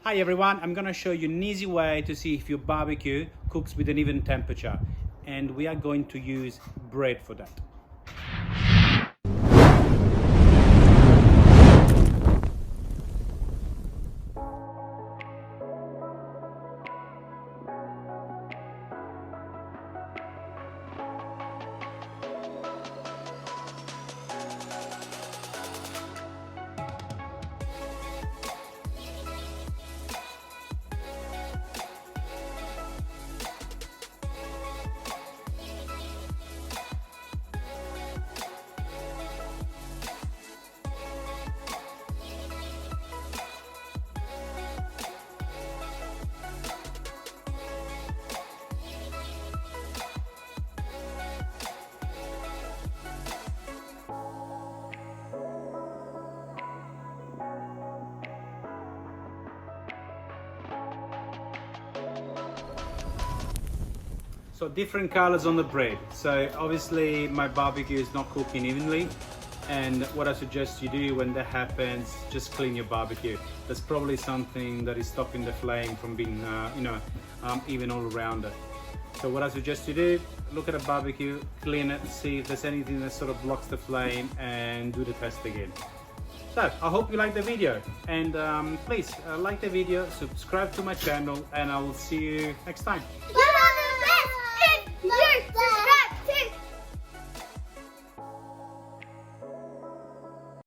Hi everyone, I'm gonna show you an easy way to see if your barbecue cooks with an even temperature, and we are going to use bread for that. So different colors on the bread. So obviously my barbecue is not cooking evenly, and what I suggest you do when that happens, just clean your barbecue. There's probably something that is stopping the flame from being even all around it. So what I suggest you do, look at a barbecue, clean it, see if there's anything that sort of blocks the flame, and do the test again. So I hope you like the video, and please like the video, subscribe to my channel, and I will see you next time.